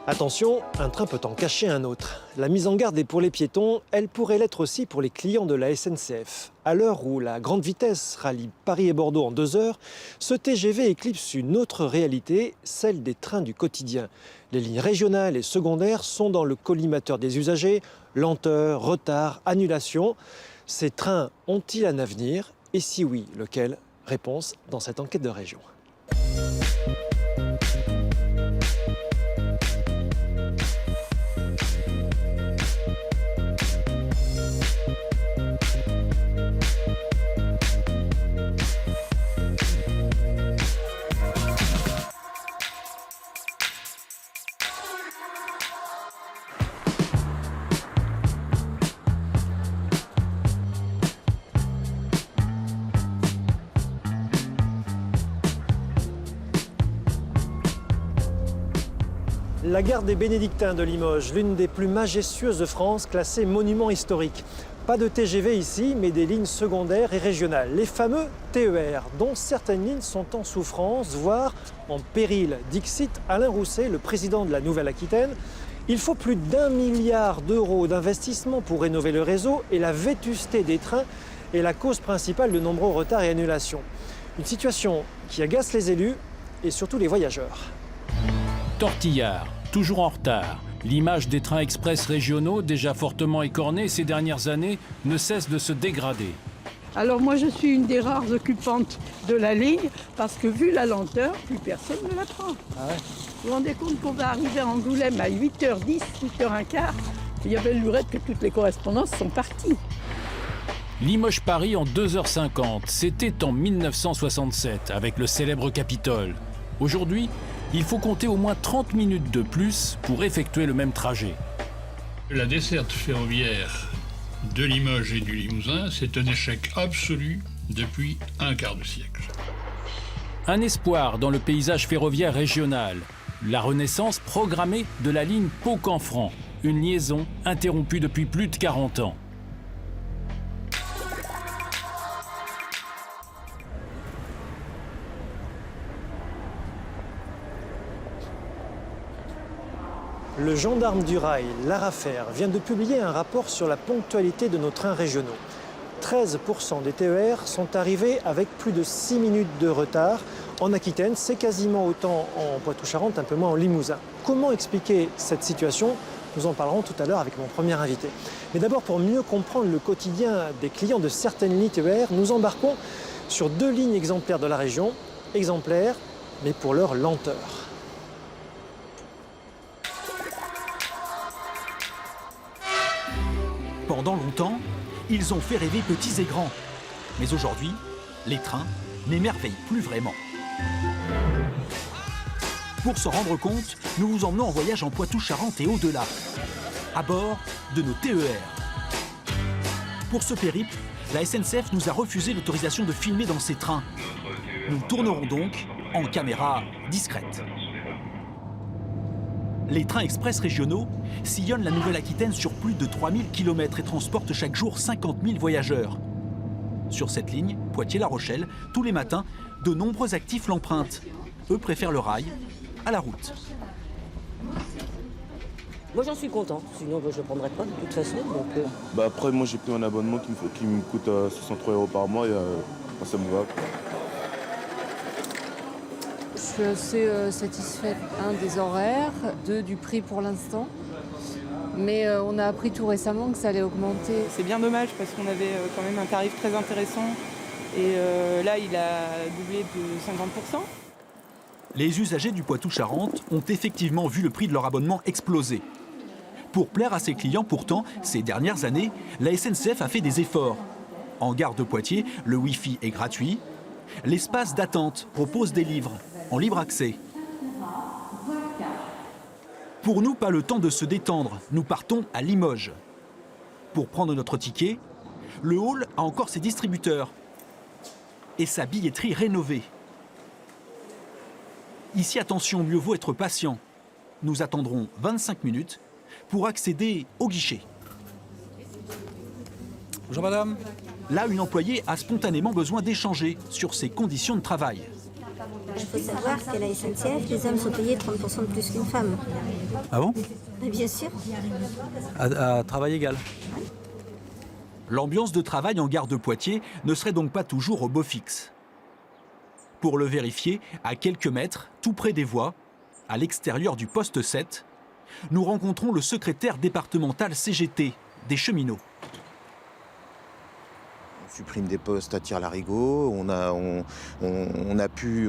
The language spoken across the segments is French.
Attention, un train peut en cacher un autre. La mise en garde est pour les piétons, elle pourrait l'être aussi pour les clients de la SNCF. À l'heure où la grande vitesse rallie Paris et Bordeaux en 2 heures, ce TGV éclipse une autre réalité, celle des trains du quotidien. Les lignes régionales et secondaires sont dans le collimateur des usagers. Lenteur, retard, annulation. Ces trains ont-ils un avenir? Et si oui, lequel? Réponse dans cette enquête de région. La gare des Bénédictins de Limoges, l'une des plus majestueuses de France, classée monument historique. Pas de TGV ici, mais des lignes secondaires et régionales. Les fameux TER, dont certaines lignes sont en souffrance, voire en péril. Dixit Alain Rousset, le président de la Nouvelle-Aquitaine. Il faut plus d'1 milliard d'euros d'investissement pour rénover le réseau et la vétusté des trains est la cause principale de nombreux retards et annulations. Une situation qui agace les élus et surtout les voyageurs. Tortillard, toujours en retard. L'image des trains express régionaux, déjà fortement écornée ces dernières années, ne cesse de se dégrader. Alors moi je suis une des rares occupantes de la ligne parce que vu la lenteur, plus personne ne la prend. Ah ouais. Vous vous rendez compte qu'on va arriver à Angoulême à 8h10, 8h15. Il y avait le lurette que toutes les correspondances sont parties. Limoges-Paris en 2h50, c'était en 1967 avec le célèbre Capitole. Aujourd'hui, il faut compter au moins 30 minutes de plus pour effectuer le même trajet. La desserte ferroviaire de Limoges et du Limousin, c'est un échec absolu depuis un quart de siècle. Un espoir dans le paysage ferroviaire régional. La renaissance programmée de la ligne Pau-Canfranc, une liaison interrompue depuis plus de 40 ans. Le gendarme du rail, l'ARAFER, vient de publier un rapport sur la ponctualité de nos trains régionaux. 13% des TER sont arrivés avec plus de 6 minutes de retard. En Aquitaine, c'est quasiment autant en Poitou-Charentes, un peu moins en Limousin. Comment expliquer cette situation? Nous en parlerons tout à l'heure avec mon premier invité. Mais d'abord, pour mieux comprendre le quotidien des clients de certaines lignes TER, nous embarquons sur 2 lignes exemplaires de la région. Exemplaires, mais pour leur lenteur. Pendant longtemps, ils ont fait rêver petits et grands. Mais aujourd'hui, les trains n'émerveillent plus vraiment. Pour s'en rendre compte, nous vous emmenons en voyage en Poitou-Charentes et au-delà, à bord de nos TER. Pour ce périple, la SNCF nous a refusé l'autorisation de filmer dans ces trains. Nous tournerons donc en caméra discrète. Les trains express régionaux sillonnent la Nouvelle-Aquitaine sur plus de 3000 km et transportent chaque jour 50 000 voyageurs. Sur cette ligne, Poitiers-La Rochelle, tous les matins, de nombreux actifs l'empruntent. Eux préfèrent le rail à la route. Moi j'en suis content, sinon je ne le prendrais pas de toute façon. Donc, Après moi j'ai pris un abonnement qui me coûte 63 € par mois et ça me va. Je suis assez satisfaite, des horaires, du prix pour l'instant. Mais on a appris tout récemment que ça allait augmenter. C'est bien dommage parce qu'on avait quand même un tarif très intéressant et là il a doublé de 50%. Les usagers du Poitou-Charentes ont effectivement vu le prix de leur abonnement exploser. Pour plaire à ses clients pourtant, ces dernières années, la SNCF a fait des efforts. En gare de Poitiers, le Wi-Fi est gratuit. L'espace d'attente propose des livres en libre accès. Pour nous, pas le temps de se détendre. Nous partons à Limoges. Pour prendre notre ticket, le hall a encore ses distributeurs et sa billetterie rénovée. Ici, attention, mieux vaut être patient. Nous attendrons 25 minutes pour accéder au guichet. Bonjour madame. Là, une employée a spontanément besoin d'échanger sur ses conditions de travail. Il faut savoir qu'à la SNCF, les hommes sont payés 30% de plus qu'une femme. Ah bon? Bien sûr. À travail égal. L'ambiance de travail en gare de Poitiers ne serait donc pas toujours au beau fixe. Pour le vérifier, à quelques mètres, tout près des voies, à l'extérieur du poste 7, nous rencontrons le secrétaire départemental CGT des cheminots. On supprime des postes à Tire-Larigot, on a pu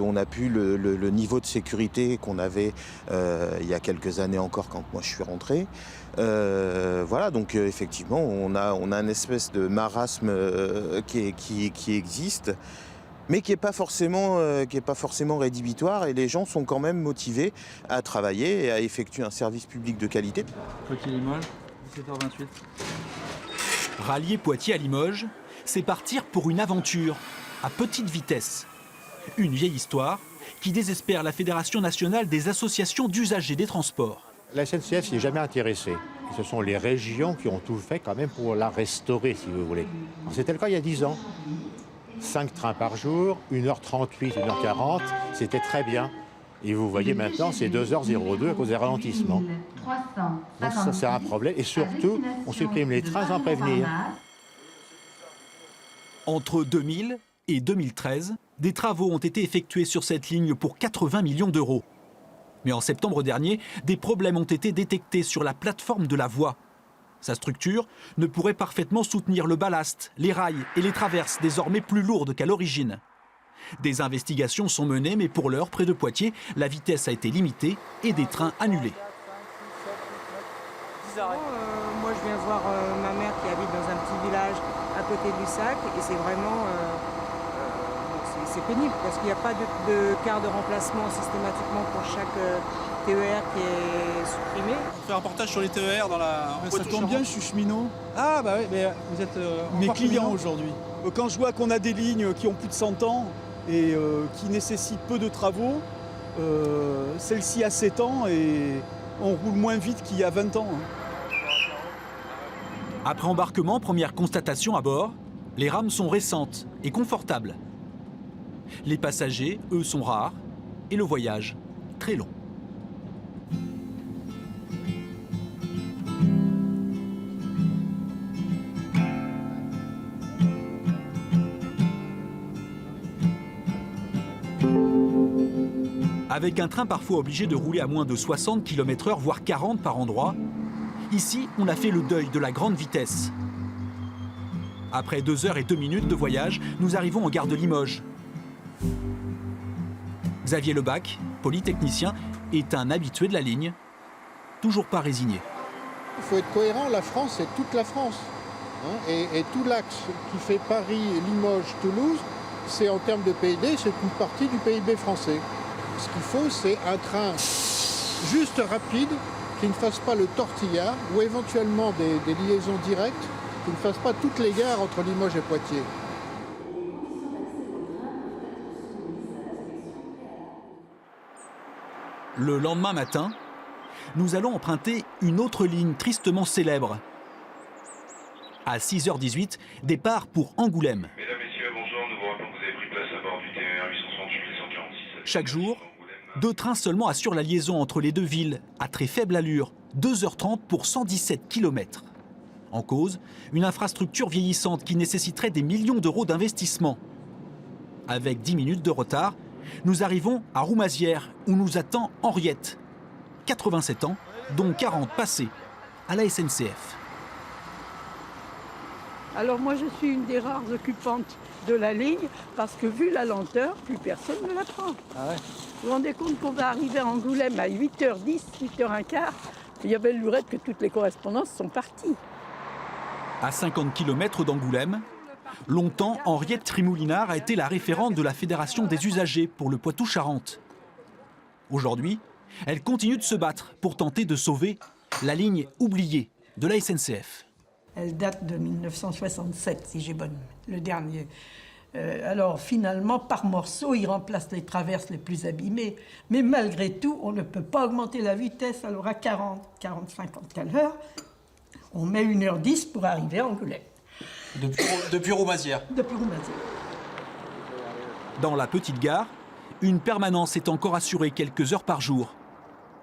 le niveau de sécurité qu'on avait il y a quelques années encore quand moi je suis rentré. Voilà, donc effectivement on a une espèce de marasme qui existe, mais qui n'est pas forcément rédhibitoire, et les gens sont quand même motivés à travailler et à effectuer un service public de qualité. Poitiers-Limoges, 17h28. Rallier Poitiers à Limoges, c'est partir pour une aventure à petite vitesse. Une vieille histoire qui désespère la Fédération nationale des associations d'usagers des transports. La SNCF s'y est jamais intéressée. Ce sont les régions qui ont tout fait quand même pour la restaurer, si vous voulez. C'était le cas il y a 10 ans. 5 trains par jour, 1h38, 1h40, c'était très bien. Et vous voyez maintenant, c'est 2h02 à cause des ralentissements. Donc ça, c'est un problème. Et surtout, on supprime les trains sans prévenir. Entre 2000 et 2013, des travaux ont été effectués sur cette ligne pour 80 millions d'euros. Mais en septembre dernier, des problèmes ont été détectés sur la plateforme de la voie. Sa structure ne pourrait parfaitement soutenir le ballast, les rails et les traverses désormais plus lourdes qu'à l'origine. Des investigations sont menées, mais pour l'heure, près de Poitiers, la vitesse a été limitée et des trains annulés. Moi, je viens voir ma mère qui habite dans un petit village à côté de Lussac, et c'est vraiment c'est pénible parce qu'il n'y a pas de quart de remplacement systématiquement pour chaque TER qui est supprimé. On fait un reportage sur les TER dans la... Ça tombe bien, je suis cheminot. Ah bah oui, mais vous êtes mes clients aujourd'hui. Quand je vois qu'on a des lignes qui ont plus de 100 ans et qui nécessitent peu de travaux, celle-ci a 7 ans et on roule moins vite qu'il y a 20 ans. Après embarquement, première constatation à bord, les rames sont récentes et confortables. Les passagers, eux, sont rares et le voyage très long. Avec un train parfois obligé de rouler à moins de 60 km/h, voire 40 par endroit, ici, on a fait le deuil de la grande vitesse. Après 2 heures et 2 minutes de voyage, nous arrivons en gare de Limoges. Xavier Lebac, polytechnicien, est un habitué de la ligne, toujours pas résigné. Il faut être cohérent, la France, c'est toute la France. Et tout l'axe qui fait Paris, Limoges, Toulouse, c'est en termes de PIB, c'est une partie du PIB français. Ce qu'il faut, c'est un train juste rapide, qui ne fasse pas le tortillard, ou éventuellement des liaisons directes, qui ne fassent pas toutes les gares entre Limoges et Poitiers. Le lendemain matin, nous allons emprunter une autre ligne tristement célèbre. À 6h18, départ pour Angoulême. Mesdames, Messieurs, bonjour. Nous vous rappelons que vous avez pris place à bord du TER 868 et 146. Chaque jour, 2 trains seulement assurent la liaison entre les deux villes, à très faible allure, 2h30 pour 117 km. En cause, une infrastructure vieillissante qui nécessiterait des millions d'euros d'investissement. Avec 10 minutes de retard, nous arrivons à Roumazières, où nous attend Henriette, 87 ans, dont 40 passés à la SNCF. Alors moi, je suis une des rares occupantes de la ligne, parce que vu la lenteur, plus personne ne la prend. Ah ouais. Vous vous rendez compte qu'on va arriver à Angoulême à 8h10, 8h15. Il y a belle lurette que toutes les correspondances sont parties. À 50 km d'Angoulême, longtemps, Henriette Trimoulinard a été la référente de la Fédération des usagers pour le Poitou-Charentes. Aujourd'hui, elle continue de se battre pour tenter de sauver la ligne oubliée de la SNCF. Elle date de 1967, si j'ai bonne, le dernier. Alors finalement, par morceaux, il remplace les traverses les plus abîmées. Mais malgré tout, on ne peut pas augmenter la vitesse. Alors à 40, 50 à l'heure, on met 1h10 pour arriver à Angoulême. Depuis Roumazières. Depuis Roumazières. Dans la petite gare, Une permanence est encore assurée quelques heures par jour.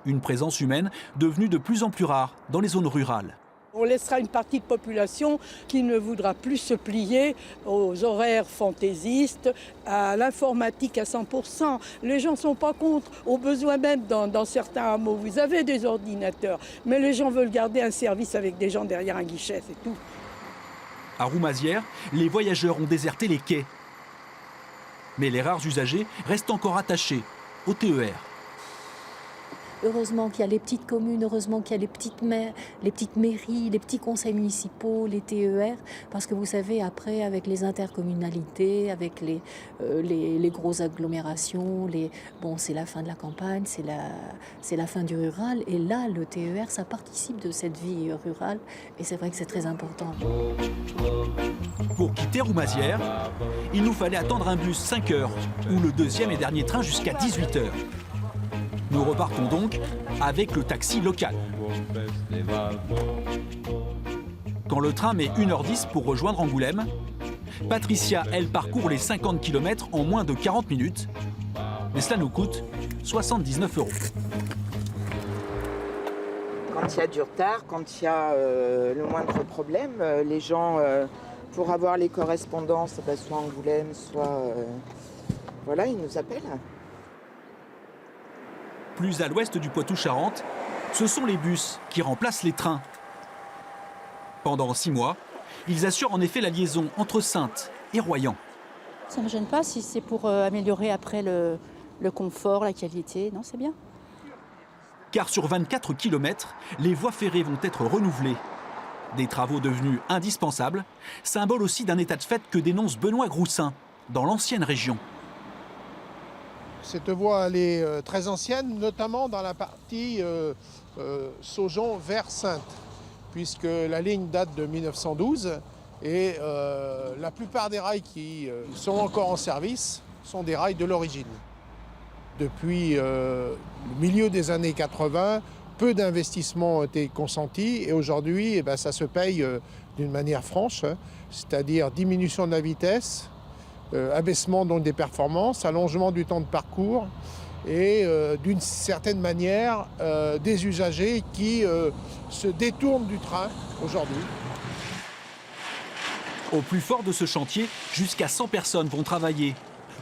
Une présence humaine devenue de plus en plus rare dans les zones rurales. On laissera une partie de population qui ne voudra plus se plier aux horaires fantaisistes, à l'informatique à 100%. Les gens ne sont pas contre. Au besoin même, dans certains hameaux, vous avez des ordinateurs. Mais les gens veulent garder un service avec des gens derrière un guichet, c'est tout. À Roumazières, les voyageurs ont déserté les quais. Mais les rares usagers restent encore attachés au TER. Heureusement qu'il y a les petites communes, heureusement qu'il y a les petites mairies, les petits conseils municipaux, les TER, parce que vous savez, après, avec les intercommunalités, avec les grosses agglomérations, c'est la fin de la campagne, c'est la fin du rural, et là, le TER, ça participe de cette vie rurale, et c'est vrai que c'est très important. Pour quitter Roumazières, il nous fallait attendre un bus 5 heures, ou le deuxième et dernier train jusqu'à 18 heures. Nous repartons donc avec le taxi local. Quand le train met 1h10 pour rejoindre Angoulême, Patricia, elle, parcourt les 50 km en moins de 40 minutes. Mais cela nous coûte 79 €. Quand il y a du retard, quand il y a le moindre problème, les gens, pour avoir les correspondances, soit Angoulême, soit... voilà, ils nous appellent. Plus à l'ouest du Poitou-Charentes, ce sont les bus qui remplacent les trains. Pendant 6 mois, ils assurent en effet la liaison entre Saintes et Royan. Ça ne me gêne pas si c'est pour améliorer après le confort, la qualité. Non, c'est bien. Car sur 24 km, les voies ferrées vont être renouvelées. Des travaux devenus indispensables, symbole aussi d'un état de fait que dénonce Benoît Groussin, dans l'ancienne région. Cette voie, elle est très ancienne, notamment dans la partie Saujon vers Saintes, puisque la ligne date de 1912 et la plupart des rails qui sont encore en service sont des rails de l'origine. Depuis le milieu des années 80, peu d'investissements ont été consentis et aujourd'hui, ça se paye d'une manière franche, c'est-à-dire diminution de la vitesse, abaissement donc des performances, allongement du temps de parcours et d'une certaine manière des usagers qui se détournent du train aujourd'hui. Au plus fort de ce chantier, jusqu'à 100 personnes vont travailler,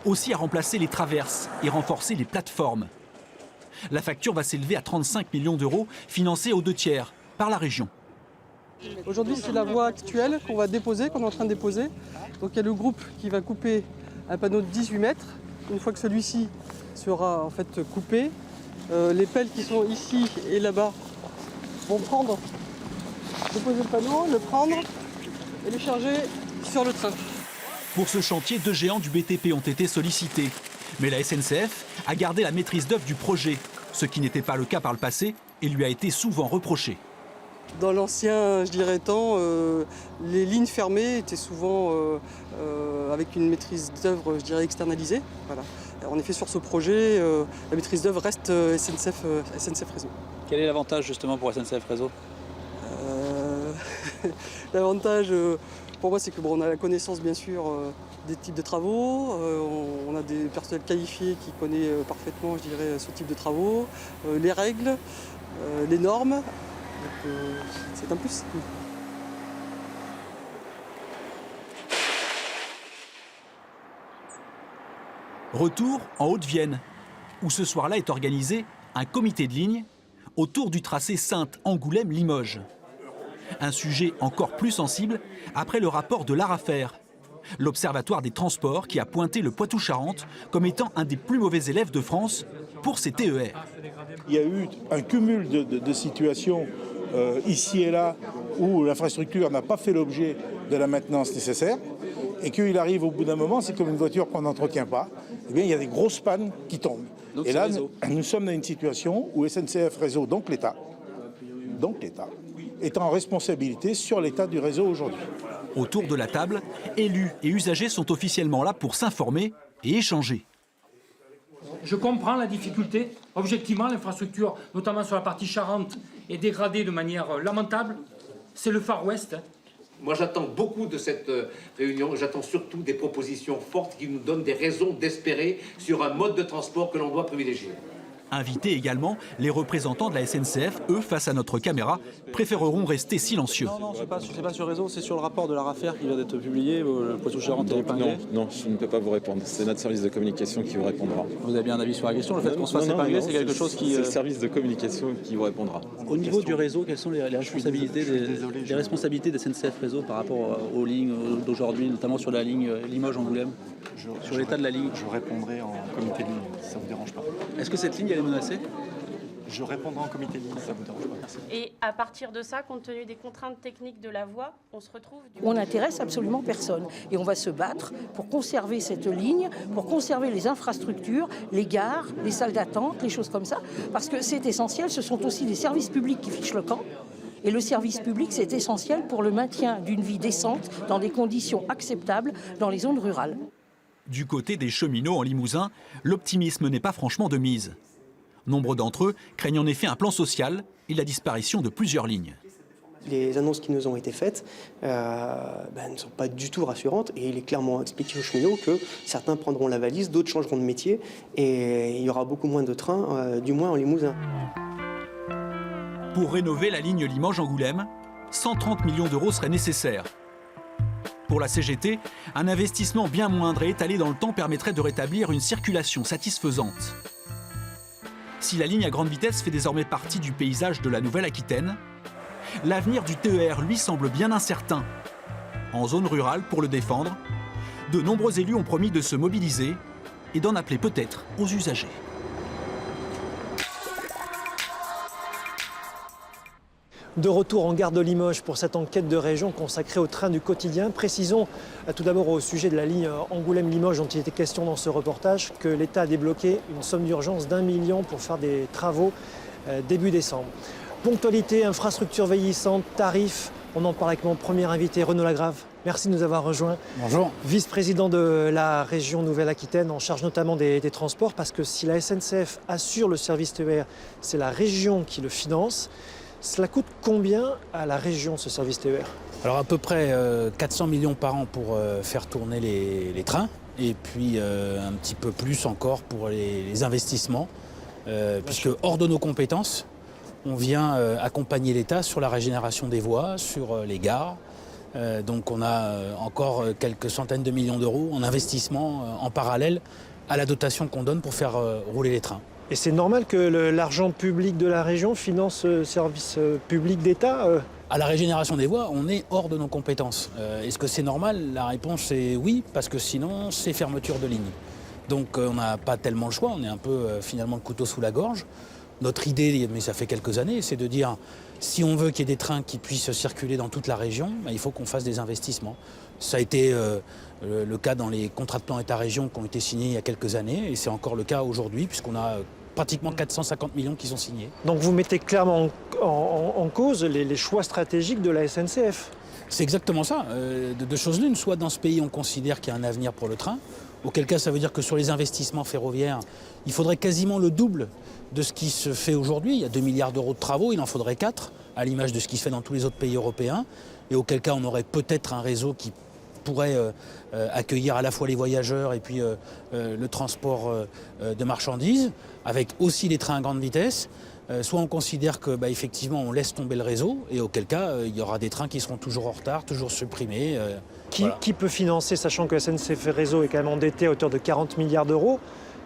aussi à remplacer les traverses et renforcer les plateformes. La facture va s'élever à 35 millions €, financée aux 2/3 par la région. Aujourd'hui, c'est la voie actuelle qu'on va déposer, qu'on est en train de déposer. Donc il y a le groupe qui va couper un panneau de 18 mètres. Une fois que celui-ci sera en fait coupé, les pelles qui sont ici et là-bas vont déposer le panneau, le prendre et le charger sur le train. Pour ce chantier, 2 géants du BTP ont été sollicités. Mais la SNCF a gardé la maîtrise d'œuvre du projet, ce qui n'était pas le cas par le passé et lui a été souvent reproché. Dans l'ancien, temps, les lignes fermées étaient souvent avec une maîtrise d'œuvre, externalisée. Voilà. En effet, sur ce projet, la maîtrise d'œuvre reste SNCF Réseau. Quel est l'avantage justement pour SNCF Réseau? L'avantage pour moi, c'est qu'on a la connaissance bien sûr des types de travaux. On a des personnels qualifiés qui connaissent parfaitement, ce type de travaux, les règles, les normes. C'est un plus. Retour en Haute-Vienne, où ce soir-là est organisé un comité de ligne autour du tracé Saintes-Angoulême-Limoges. Un sujet encore plus sensible après le rapport de l'ARAFER, l'Observatoire des transports qui a pointé le Poitou-Charentes comme étant un des plus mauvais élèves de France pour ces TER. Il y a eu un cumul de situations ici et là où l'infrastructure n'a pas fait l'objet de la maintenance nécessaire et qu'il arrive au bout d'un moment, c'est comme une voiture qu'on n'entretient pas, eh bien, il y a des grosses pannes qui tombent. Donc et là, nous sommes dans une situation où SNCF Réseau, donc l'État, est en responsabilité sur l'état du réseau aujourd'hui. Autour de la table, élus et usagers sont officiellement là pour s'informer et échanger. Je comprends la difficulté. Objectivement, l'infrastructure, notamment sur la partie Charente, est dégradée de manière lamentable. C'est le Far West. Moi, j'attends beaucoup de cette réunion. J'attends surtout des propositions fortes qui nous donnent des raisons d'espérer sur un mode de transport que l'on doit privilégier. Invités également, les représentants de la SNCF, eux, face à notre caméra, préféreront rester silencieux. Non, c'est pas sur le réseau, c'est sur le rapport de l'ARAFER qui vient d'être publié, le Poitou-Charentes est épinglé. Non, je ne peux pas vous répondre. C'est notre service de communication qui vous répondra. Vous avez bien un avis sur la question? Le fait qu'on se fasse épingler, c'est quelque chose qui... C'est le service de communication qui vous répondra. Au niveau du réseau, quelles sont les responsabilités des SNCF Réseau par rapport aux lignes d'aujourd'hui, notamment sur la ligne Limoges-Angoulême, sur l'état de la ligne? Je répondrai en comité de ligne, si ça ne vous dérange pas. Est-ce que cette ligne elle est menacée? Je répondrai en comité de ligne, si ça ne vous dérange pas. Merci. Et à partir de ça, compte tenu des contraintes techniques de la voie, on se retrouve... On n'intéresse absolument personne. Et on va se battre pour conserver cette ligne, pour conserver les infrastructures, les gares, les salles d'attente, les choses comme ça. Parce que c'est essentiel, ce sont aussi des services publics qui fichent le camp. Et le service public, c'est essentiel pour le maintien d'une vie décente dans des conditions acceptables dans les zones rurales. Du côté des cheminots en Limousin, l'optimisme n'est pas franchement de mise. Nombre d'entre eux craignent en effet un plan social et la disparition de plusieurs lignes. Les annonces qui nous ont été faites ne sont pas du tout rassurantes et il est clairement expliqué aux cheminots que certains prendront la valise, d'autres changeront de métier et il y aura beaucoup moins de trains, du moins en Limousin. Pour rénover la ligne Limoges-Angoulême, 130 millions d'euros seraient nécessaires. Pour la CGT, un investissement bien moindre et étalé dans le temps permettrait de rétablir une circulation satisfaisante. Si la ligne à grande vitesse fait désormais partie du paysage de la Nouvelle-Aquitaine, l'avenir du TER, lui, semble bien incertain. En zone rurale, pour le défendre, de nombreux élus ont promis de se mobiliser et d'en appeler peut-être aux usagers. De retour en gare de Limoges pour cette enquête de région consacrée au train du quotidien. Précisons tout d'abord au sujet de la ligne Angoulême-Limoges dont il était question dans ce reportage que l'État a débloqué une somme d'urgence d'1 million pour faire des travaux début décembre. Ponctualité, infrastructure vieillissante, tarifs, on en parle avec mon premier invité Renaud Lagrave. Merci de nous avoir rejoints. Bonjour. Vice-président de la région Nouvelle-Aquitaine en charge notamment des transports parce que si la SNCF assure le service TER, c'est la région qui le finance. Cela coûte combien à la région, ce service TER? Alors à peu près 400 millions par an pour faire tourner les trains et puis un petit peu plus encore pour les investissements. Puisque hors de nos compétences, on vient accompagner l'État sur la régénération des voies, sur les gares. Donc on a encore quelques centaines de millions d'euros en investissement en parallèle à la dotation qu'on donne pour faire rouler les trains. Et c'est normal que l'argent public de la région finance ce service public d'État À la régénération des voies, on est hors de nos compétences. Est-ce que c'est normal? La réponse est oui, parce que sinon, c'est fermeture de ligne. Donc on n'a pas tellement le choix, on est un peu finalement le couteau sous la gorge. Notre idée, mais ça fait quelques années, c'est de dire si on veut qu'il y ait des trains qui puissent circuler dans toute la région, il faut qu'on fasse des investissements. Ça a été le cas dans les contrats de plan État-région qui ont été signés il y a quelques années et c'est encore le cas aujourd'hui puisqu'on a pratiquement 450 millions qui sont signés. Donc vous mettez clairement en cause les choix stratégiques de la SNCF. C'est exactement ça. De choses l'une, soit dans ce pays on considère qu'il y a un avenir pour le train, auquel cas ça veut dire que sur les investissements ferroviaires, il faudrait quasiment le double de ce qui se fait aujourd'hui. Il y a 2 milliards d'euros de travaux, il en faudrait 4, à l'image de ce qui se fait dans tous les autres pays européens, et auquel cas on aurait peut-être un réseau qui pourrait accueillir à la fois les voyageurs et puis le transport de marchandises, avec aussi les trains à grande vitesse. Soit on considère que effectivement on laisse tomber le réseau, et auquel cas il y aura des trains qui seront toujours en retard, toujours supprimés. Qui peut financer, sachant que SNCF Réseau est quand même endetté à hauteur de 40 milliards d'euros,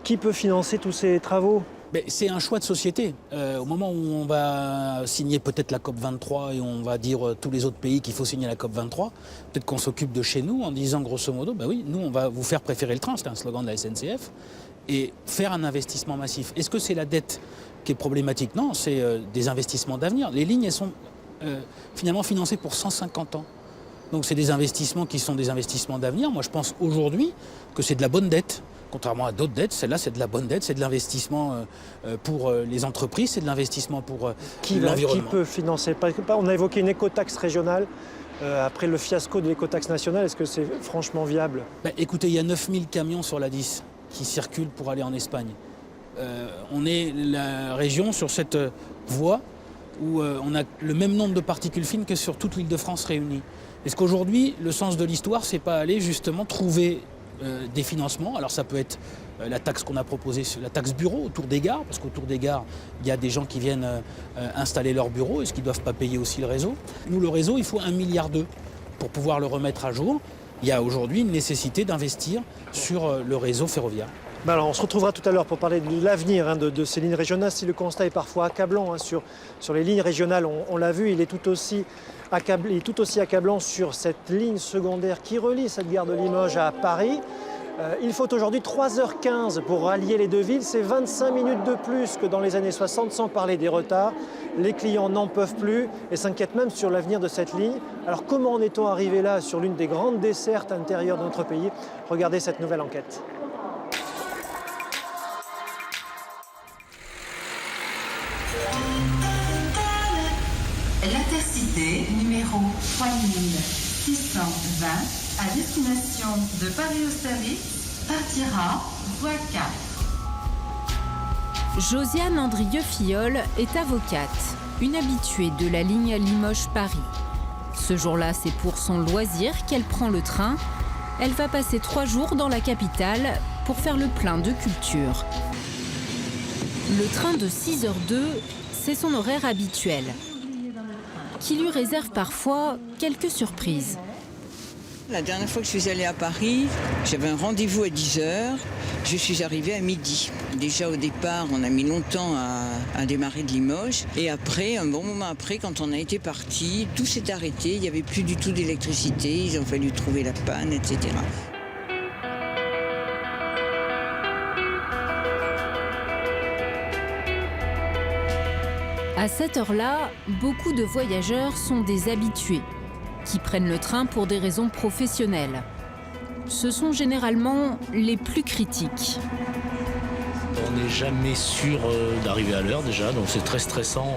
qui peut financer tous ces travaux? C'est un choix de société. Au moment où on va signer peut-être la COP23 et on va dire à tous les autres pays qu'il faut signer la COP23, peut-être qu'on s'occupe de chez nous en disant grosso modo, oui, nous on va vous faire préférer le train, c'est un slogan de la SNCF, et faire un investissement massif. Est-ce que c'est la dette qui est problématique? Non, c'est des investissements d'avenir. Les lignes, elles sont finalement financées pour 150 ans. Donc c'est des investissements qui sont des investissements d'avenir. Moi je pense aujourd'hui que c'est de la bonne dette. Contrairement à d'autres dettes, celle-là, c'est de la bonne dette, c'est de l'investissement pour les entreprises, c'est de l'investissement pour l'environnement. Qui peut financer? On a évoqué une écotaxe régionale. Après le fiasco de l'écotaxe nationale, est-ce que c'est franchement viable? Écoutez, il y a 9000 camions sur la 10 qui circulent pour aller en Espagne. On est la région sur cette voie où on a le même nombre de particules fines que sur toute l'Île-de-France réunie. Est-ce qu'aujourd'hui, le sens de l'histoire, c'est pas aller justement trouver des financements? Alors ça peut être la taxe qu'on a proposée, la taxe bureau autour des gares, parce qu'autour des gares, il y a des gens qui viennent installer leurs bureaux. Est-ce qu'ils ne doivent pas payer aussi le réseau? Nous, le réseau, il faut 1,2 milliard pour pouvoir le remettre à jour. Il y a aujourd'hui une nécessité d'investir sur le réseau ferroviaire. Alors, on se retrouvera tout à l'heure pour parler de l'avenir de ces lignes régionales. Si le constat est parfois accablant sur les lignes régionales, on l'a vu, il est tout aussi accablant sur cette ligne secondaire qui relie cette gare de Limoges à Paris. Il faut aujourd'hui 3h15 pour rallier les deux villes. C'est 25 minutes de plus que dans les années 60, sans parler des retards. Les clients n'en peuvent plus et s'inquiètent même sur l'avenir de cette ligne. Alors comment en est-on arrivé là sur l'une des grandes dessertes intérieures de notre pays? Regardez cette nouvelle enquête. L'Intercité numéro 3620 à destination de Paris-Austerlitz partira voie 4. Josiane Andrieux-Filleul est avocate, une habituée de la ligne Limoges-Paris. Ce jour-là, c'est pour son loisir qu'elle prend le train. Elle va passer 3 jours dans la capitale pour faire le plein de culture. Le train de 6h02, c'est son horaire habituel, qui lui réserve parfois quelques surprises. La dernière fois que je suis allée à Paris, j'avais un rendez-vous à 10h. Je suis arrivée à midi. Déjà au départ, on a mis longtemps à démarrer de Limoges. Et après, un bon moment après, quand on a été parti, tout s'est arrêté. Il n'y avait plus du tout d'électricité. Ils ont fallu trouver la panne, etc. À cette heure-là, beaucoup de voyageurs sont des habitués, qui prennent le train pour des raisons professionnelles. Ce sont généralement les plus critiques. On n'est jamais sûr d'arriver à l'heure déjà, donc c'est très stressant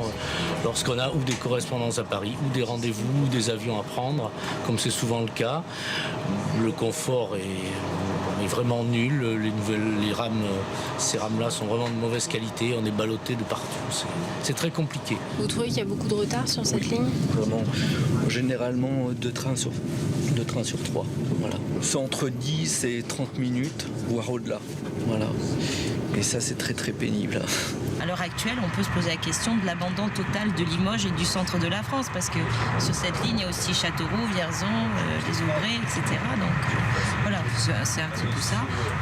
lorsqu'on a ou des correspondances à Paris, ou des rendez-vous, ou des avions à prendre, comme c'est souvent le cas. Le confort est vraiment nul, les rames, ces rames-là sont vraiment de mauvaise qualité, on est ballotté de partout, c'est très compliqué. Vous trouvez qu'il y a beaucoup de retard sur cette ligne? Vraiment, généralement 2 trains sur 3. Voilà. C'est entre 10 et 30 minutes, voire au-delà. Voilà. Et ça, c'est très très pénible. À l'heure actuelle, on peut se poser la question de l'abandon total de Limoges et du centre de la France, parce que sur cette ligne, il y a aussi Châteauroux, Vierzon, les Aubrais, etc. Donc voilà, c'est un petit peu ça.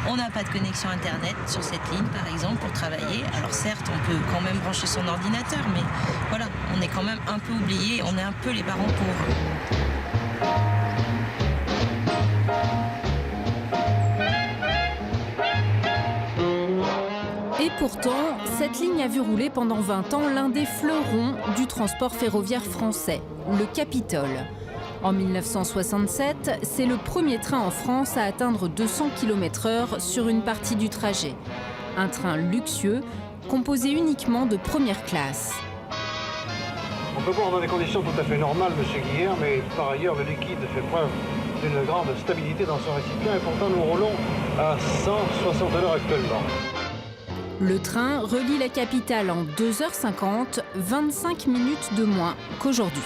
On n'a pas de connexion Internet sur cette ligne, par exemple, pour travailler. Alors certes, on peut quand même brancher son ordinateur, mais voilà, on est quand même un peu oublié, on est un peu les parents pauvres. Et pourtant, cette ligne a vu rouler pendant 20 ans l'un des fleurons du transport ferroviaire français, le Capitole. En 1967, c'est le premier train en France à atteindre 200 km/h sur une partie du trajet. Un train luxueux, composé uniquement de première classe. On peut boire dans des conditions tout à fait normales, M. Guillère, mais par ailleurs, le liquide fait preuve d'une grande stabilité dans son récipient et pourtant nous roulons à 160 à l'heure actuellement. Le train relie la capitale en 2h50, 25 minutes de moins qu'aujourd'hui.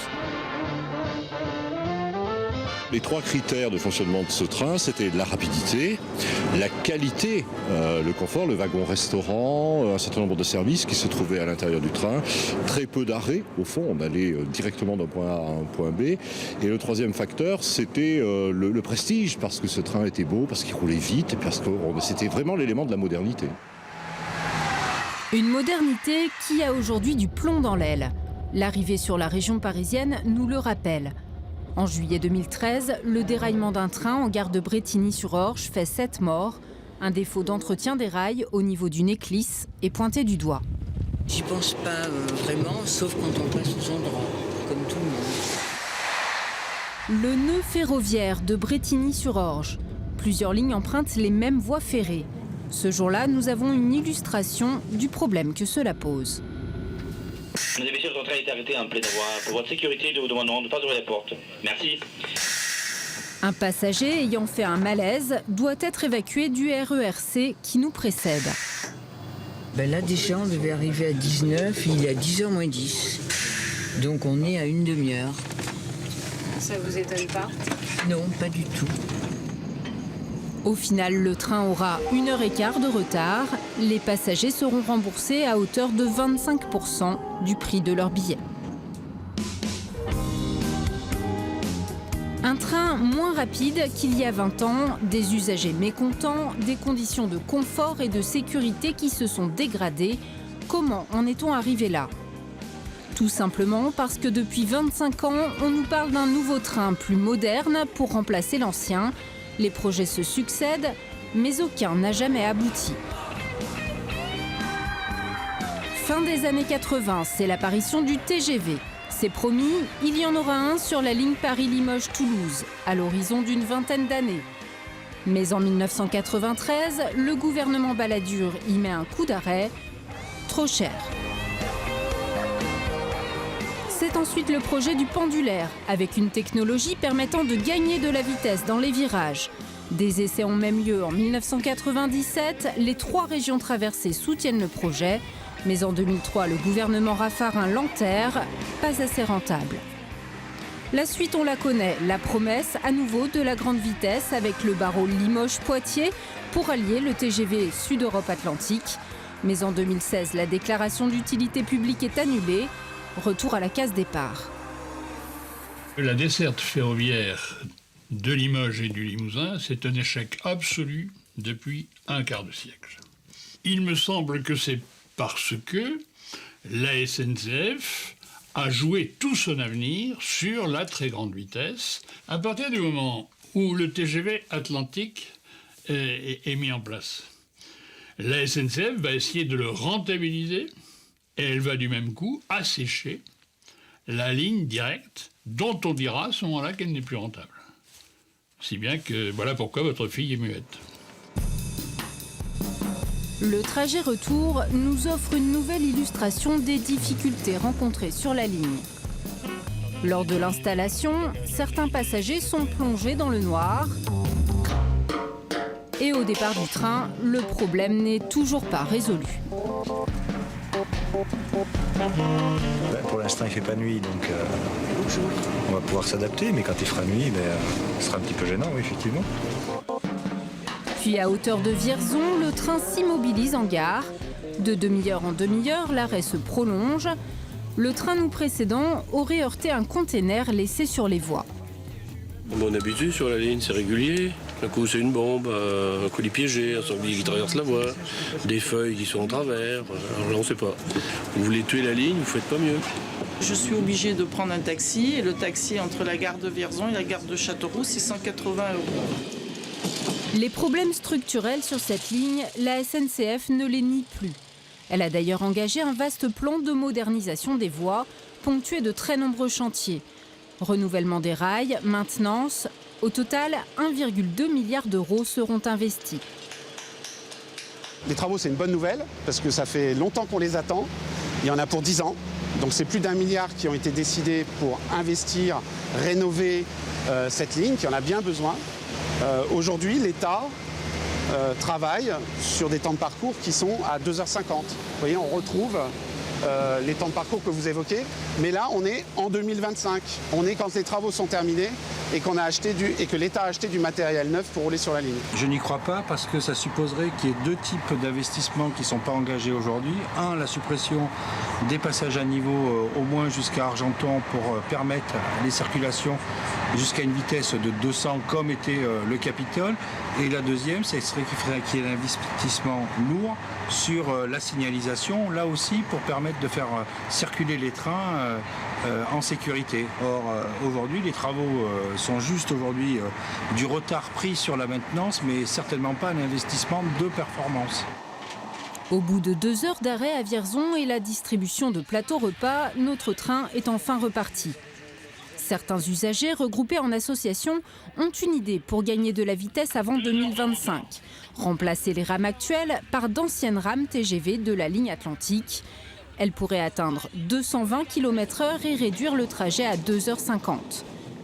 Les 3 critères de fonctionnement de ce train, c'était la rapidité, la qualité, le confort, le wagon-restaurant, un certain nombre de services qui se trouvaient à l'intérieur du train, très peu d'arrêts, au fond, on allait directement d'un point A à un point B. Et le 3e facteur, c'était le prestige, parce que ce train était beau, parce qu'il roulait vite, et parce que c'était vraiment l'élément de la modernité. Une modernité qui a aujourd'hui du plomb dans l'aile. L'arrivée sur la région parisienne nous le rappelle. En juillet 2013, le déraillement d'un train en gare de Brétigny-sur-Orge fait 7 morts. Un défaut d'entretien des rails au niveau d'une éclisse est pointé du doigt. J'y pense pas vraiment, sauf quand on passe aux endroits, comme tout le monde. Le nœud ferroviaire de Brétigny-sur-Orge. Plusieurs lignes empruntent les mêmes voies ferrées. Ce jour-là, nous avons une illustration du problème que cela pose. Mesdames et messieurs, votre train a été arrêté en pleine voie. Pour votre sécurité, nous vous demandons de ne pas ouvrir la porte. Merci. Un passager ayant fait un malaise doit être évacué du RERC qui nous précède. Là déjà, on devait arriver à 19, il est à 10h moins 10. Donc on est à une demi-heure. Ça vous étonne pas? Non, pas du tout. Au final, le train aura 1h15 de retard. Les passagers seront remboursés à hauteur de 25% du prix de leur billet. Un train moins rapide qu'il y a 20 ans, des usagers mécontents, des conditions de confort et de sécurité qui se sont dégradées. Comment en est-on arrivé là? Tout simplement parce que depuis 25 ans, on nous parle d'un nouveau train plus moderne pour remplacer l'ancien. Les projets se succèdent, mais aucun n'a jamais abouti. Fin des années 80, c'est l'apparition du TGV. C'est promis, il y en aura un sur la ligne Paris-Limoges-Toulouse, à l'horizon d'une vingtaine d'années. Mais en 1993, le gouvernement Balladur y met un coup d'arrêt. Trop cher. C'est ensuite le projet du pendulaire, avec une technologie permettant de gagner de la vitesse dans les virages. Des essais ont même lieu en 1997, les 3 régions traversées soutiennent le projet, mais en 2003, le gouvernement Raffarin l'enterre, pas assez rentable. La suite, on la connaît, la promesse à nouveau de la grande vitesse avec le barreau Limoges-Poitiers pour allier le TGV Sud-Europe-Atlantique. Mais en 2016, la déclaration d'utilité publique est annulée. Retour à la case départ. La desserte ferroviaire de Limoges et du Limousin, c'est un échec absolu depuis un quart de siècle. Il me semble que c'est parce que la SNCF a joué tout son avenir sur la très grande vitesse à partir du moment où le TGV Atlantique est mis en place. La SNCF va essayer de le rentabiliser. Et elle va du même coup assécher la ligne directe dont on dira à ce moment-là qu'elle n'est plus rentable. Si bien que voilà pourquoi votre fille est muette. Le trajet retour nous offre une nouvelle illustration des difficultés rencontrées sur la ligne. Lors de l'installation, certains passagers sont plongés dans le noir. Et au départ du train, le problème n'est toujours pas résolu. Pour l'instant, il ne fait pas nuit, donc on va pouvoir s'adapter. Mais quand il fera nuit, ce sera un petit peu gênant, oui, effectivement. Puis à hauteur de Vierzon, le train s'immobilise en gare. De demi-heure en demi-heure, l'arrêt se prolonge. Le train nous précédent aurait heurté un container laissé sur les voies. On est habitué sur la ligne, c'est régulier. Un coup, c'est une bombe, un colis piégé, un sanglier qui traverse la voie, des feuilles qui sont en travers. Alors là, on ne sait pas. Vous voulez tuer la ligne, vous ne faites pas mieux. Je suis obligée de prendre un taxi. Et le taxi entre la gare de Vierzon et la gare de Châteauroux, c'est 180 €. Les problèmes structurels sur cette ligne, la SNCF ne les nie plus. Elle a d'ailleurs engagé un vaste plan de modernisation des voies, ponctué de très nombreux chantiers. Renouvellement des rails, maintenance. Au total, 1,2 milliard d'euros seront investis. Les travaux, c'est une bonne nouvelle, parce que ça fait longtemps qu'on les attend. Il y en a pour 10 ans. Donc c'est plus d'1 milliard qui ont été décidés pour investir, rénover cette ligne, qui en a bien besoin. Aujourd'hui, l'État travaille sur des temps de parcours qui sont à 2h50. Vous voyez, on retrouve les temps de parcours que vous évoquez, mais là on est en 2025. On est quand les travaux sont terminés et que l'État a acheté du matériel neuf pour rouler sur la ligne. Je n'y crois pas parce que ça supposerait qu'il y ait 2 types d'investissements qui ne sont pas engagés aujourd'hui. Un, la suppression des passages à niveau au moins jusqu'à Argenton pour permettre les circulations jusqu'à une vitesse de 200 comme était le Capitole. Et la deuxième, ce serait qu'il y ait un investissement lourd sur la signalisation, là aussi pour permettre de faire circuler les trains en sécurité. Or, aujourd'hui, les travaux sont juste aujourd'hui du retard pris sur la maintenance, mais certainement pas un investissement de performance. Au bout de 2 heures d'arrêt à Vierzon et la distribution de plateaux repas, notre train est enfin reparti. Certains usagers regroupés en association ont une idée pour gagner de la vitesse avant 2025. Remplacer les rames actuelles par d'anciennes rames TGV de la ligne Atlantique. Elles pourraient atteindre 220 km/h et réduire le trajet à 2h50.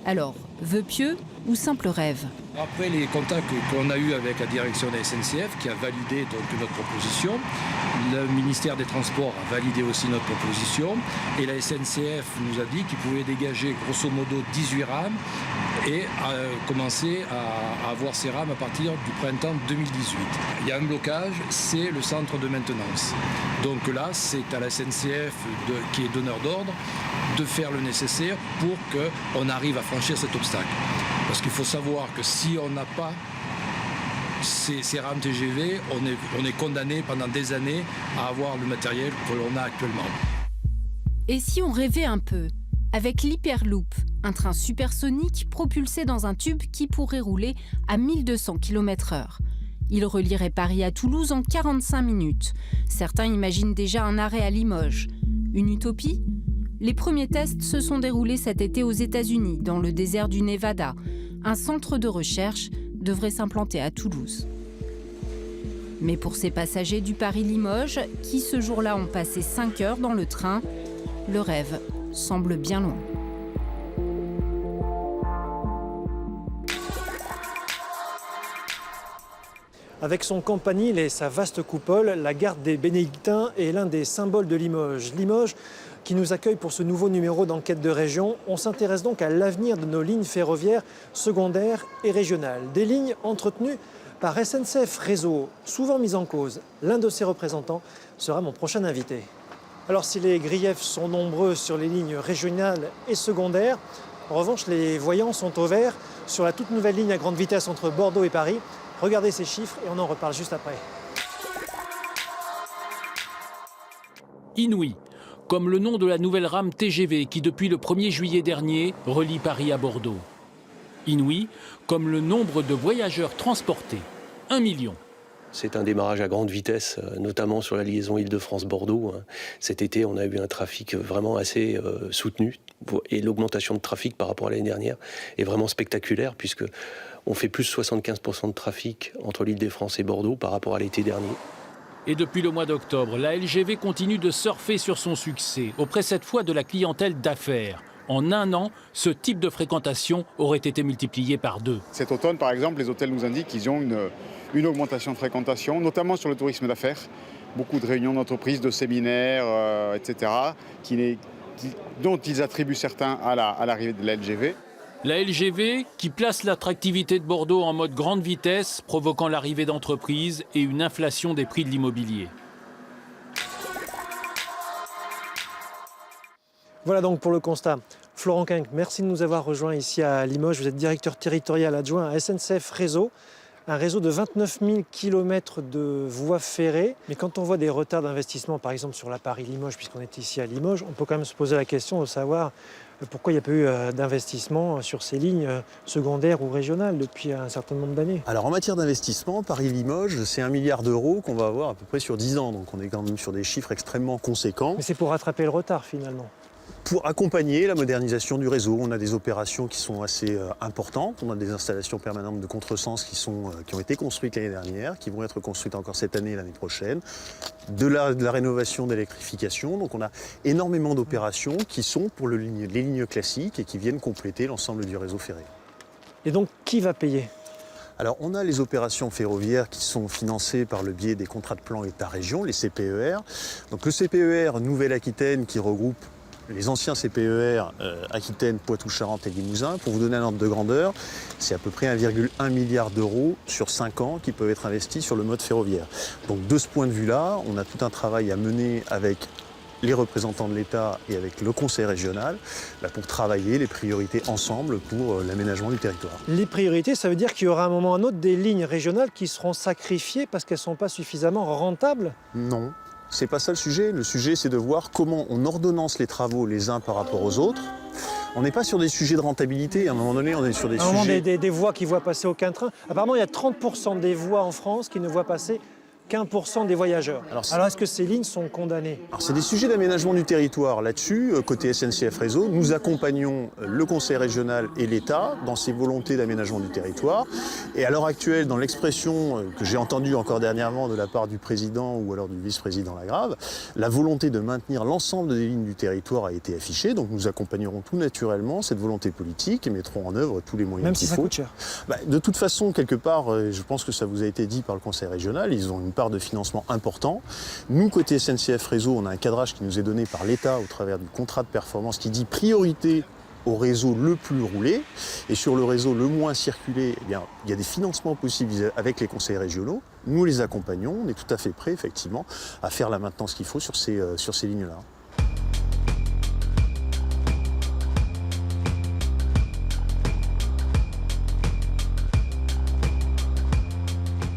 Alors, Vœux pieux ou simple rêve? Après les contacts qu'on a eus avec la direction de la SNCF qui a validé donc notre proposition, le ministère des Transports a validé aussi notre proposition et la SNCF nous a dit qu'il pouvait dégager grosso modo 18 rames et commencer à avoir ces rames à partir du printemps 2018. Il y a un blocage, c'est le centre de maintenance. Donc là, c'est à la SNCF qui est donneur d'ordre de faire le nécessaire pour qu'on arrive à franchir cet obstacle. Parce qu'il faut savoir que si on n'a pas ces rames TGV, on est condamné pendant des années à avoir le matériel que l'on a actuellement. Et si on rêvait un peu? Avec l'Hyperloop, un train supersonique propulsé dans un tube qui pourrait rouler à 1200 km/h. Il relierait Paris à Toulouse en 45 minutes. Certains imaginent déjà un arrêt à Limoges. Une utopie? Les premiers tests se sont déroulés cet été aux États-Unis, dans le désert du Nevada. Un centre de recherche devrait s'implanter à Toulouse. Mais pour ces passagers du Paris-Limoges, qui ce jour-là ont passé 5 heures dans le train, le rêve semble bien loin. Avec son campanile et sa vaste coupole, la gare des Bénédictins est l'un des symboles de Limoges. Limoges qui nous accueille pour ce nouveau numéro d'Enquête de région. On s'intéresse donc à l'avenir de nos lignes ferroviaires secondaires et régionales. Des lignes entretenues par SNCF Réseau, souvent mises en cause. L'un de ses représentants sera mon prochain invité. Alors si les griefs sont nombreux sur les lignes régionales et secondaires, en revanche les voyants sont au vert sur la toute nouvelle ligne à grande vitesse entre Bordeaux et Paris. Regardez ces chiffres et on en reparle juste après. Inouï, comme le nom de la nouvelle rame TGV qui depuis le 1er juillet dernier relie Paris à Bordeaux. Inouï, comme le nombre de voyageurs transportés, 1 million. C'est un démarrage à grande vitesse, notamment sur la liaison Île-de-France-Bordeaux. Cet été, on a eu un trafic vraiment assez soutenu et l'augmentation de trafic par rapport à l'année dernière est vraiment spectaculaire puisque on fait plus de 75% de trafic entre l'Île-de-France et Bordeaux par rapport à l'été dernier. Et depuis le mois d'octobre, la LGV continue de surfer sur son succès, auprès cette fois de la clientèle d'affaires. En un an, ce type de fréquentation aurait été multiplié par 2. Cet automne, par exemple, les hôtels nous indiquent qu'ils ont une augmentation de fréquentation, notamment sur le tourisme d'affaires. Beaucoup de réunions d'entreprises, de séminaires, etc., dont ils attribuent certains à l'arrivée de la LGV. La LGV qui place l'attractivité de Bordeaux en mode grande vitesse, provoquant l'arrivée d'entreprises et une inflation des prix de l'immobilier. Voilà donc pour le constat. Florent Quinck, merci de nous avoir rejoints ici à Limoges. Vous êtes directeur territorial adjoint à SNCF Réseau, un réseau de 29 000 km de voies ferrées. Mais quand on voit des retards d'investissement, par exemple sur la Paris-Limoges, puisqu'on est ici à Limoges, on peut quand même se poser la question de savoir pourquoi il n'y a pas eu d'investissement sur ces lignes secondaires ou régionales depuis un certain nombre d'années. Alors en matière d'investissement, Paris-Limoges, c'est 1 milliard d'euros qu'on va avoir à peu près sur 10 ans. Donc on est quand même sur des chiffres extrêmement conséquents. Mais c'est pour rattraper le retard finalement. Pour accompagner la modernisation du réseau, on a des opérations qui sont assez importantes. On a des installations permanentes de contresens qui ont été construites l'année dernière, qui vont être construites encore cette année et l'année prochaine. De la rénovation, d'électrification. Donc on a énormément d'opérations qui sont pour les lignes classiques et qui viennent compléter l'ensemble du réseau ferré. Et donc qui va payer ? Alors on a les opérations ferroviaires qui sont financées par le biais des contrats de plan État-région, les CPER. Donc le CPER Nouvelle-Aquitaine qui regroupe les anciens CPER Aquitaine, Poitou-Charentes et Limousin, pour vous donner un ordre de grandeur, c'est à peu près 1,1 milliard d'euros sur 5 ans qui peuvent être investis sur le mode ferroviaire. Donc de ce point de vue-là, on a tout un travail à mener avec les représentants de l'État et avec le Conseil régional pour travailler les priorités ensemble pour l'aménagement du territoire. Les priorités, ça veut dire qu'il y aura à un moment ou à un autre des lignes régionales qui seront sacrifiées parce qu'elles ne sont pas suffisamment rentables ? Non. C'est pas ça le sujet. Le sujet, c'est de voir comment on ordonnance les travaux les uns par rapport aux autres. On n'est pas sur des sujets de rentabilité. À un moment donné, on est sur des sujets... Des voies qui ne voient passer aucun train. Apparemment, il y a 30% des voies en France qui ne voient passer qu'1% des voyageurs. Alors est-ce que ces lignes sont condamnées? Alors, c'est des sujets d'aménagement du territoire. Là-dessus, côté SNCF Réseau, nous accompagnons le Conseil régional et l'État dans ces volontés d'aménagement du territoire. Et à l'heure actuelle, dans l'expression que j'ai entendue encore dernièrement de la part du président ou alors du vice-président Lagrave, la volonté de maintenir l'ensemble des lignes du territoire a été affichée. Donc nous accompagnerons tout naturellement cette volonté politique et mettrons en œuvre tous les moyens Même qu'il si ça faut. coûte cher. De toute façon, quelque part, je pense que ça vous a été dit par le Conseil régional, ils ont une part de financement important. Nous, côté SNCF Réseau, on a un cadrage qui nous est donné par l'État au travers du contrat de performance qui dit priorité au réseau le plus roulé. Et sur le réseau le moins circulé, eh bien, il y a des financements possibles avec les conseils régionaux. Nous les accompagnons, on est tout à fait prêts, effectivement, à faire la maintenance qu'il faut sur ces lignes-là.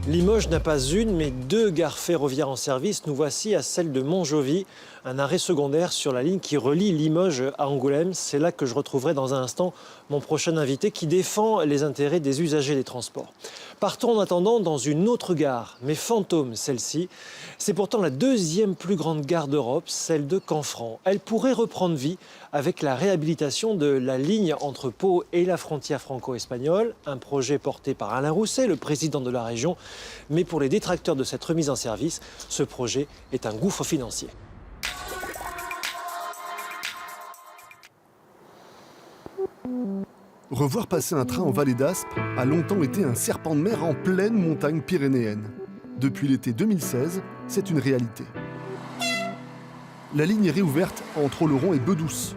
Limoges n'a pas une, mais 2 gares ferroviaires en service. Nous voici à celle de Montjoly, un arrêt secondaire sur la ligne qui relie Limoges à Angoulême. C'est là que je retrouverai dans un instant mon prochain invité qui défend les intérêts des usagers des transports. Partons en attendant dans une autre gare, mais fantôme celle-ci. C'est pourtant la 2e plus grande gare d'Europe, celle de Canfranc. Elle pourrait reprendre vie avec la réhabilitation de la ligne entre Pau et la frontière franco-espagnole, un projet porté par Alain Rousset, le président de la région. Mais pour les détracteurs de cette remise en service, ce projet est un gouffre financier. Revoir passer un train en vallée d'Aspe a longtemps été un serpent de mer en pleine montagne pyrénéenne. Depuis l'été 2016, c'est une réalité. La ligne est réouverte entre Oloron et Bedouce.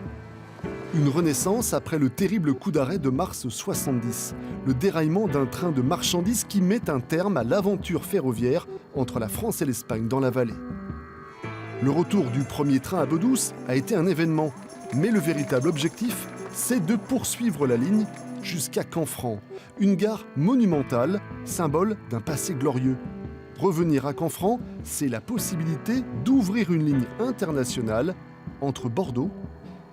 Une renaissance après le terrible coup d'arrêt de mars 70, le déraillement d'un train de marchandises qui met un terme à l'aventure ferroviaire entre la France et l'Espagne dans la vallée. Le retour du premier train à Bedouce a été un événement, mais le véritable objectif, c'est de poursuivre la ligne jusqu'à Canfranc, une gare monumentale, symbole d'un passé glorieux. Revenir à Canfranc, c'est la possibilité d'ouvrir une ligne internationale entre Bordeaux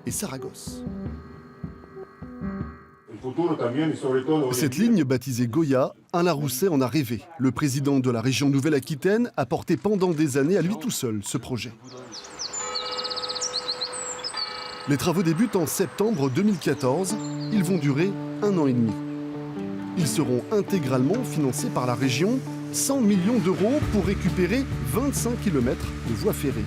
et Saragosse. Cette ligne, baptisée Goya, Alain Rousset en a rêvé. Le président de la région Nouvelle-Aquitaine a porté pendant des années à lui tout seul ce projet. Les travaux débutent en septembre 2014. Ils vont durer 1 an et demi. Ils seront intégralement financés par la région, 100 millions d'euros pour récupérer 25 km de voies ferrées.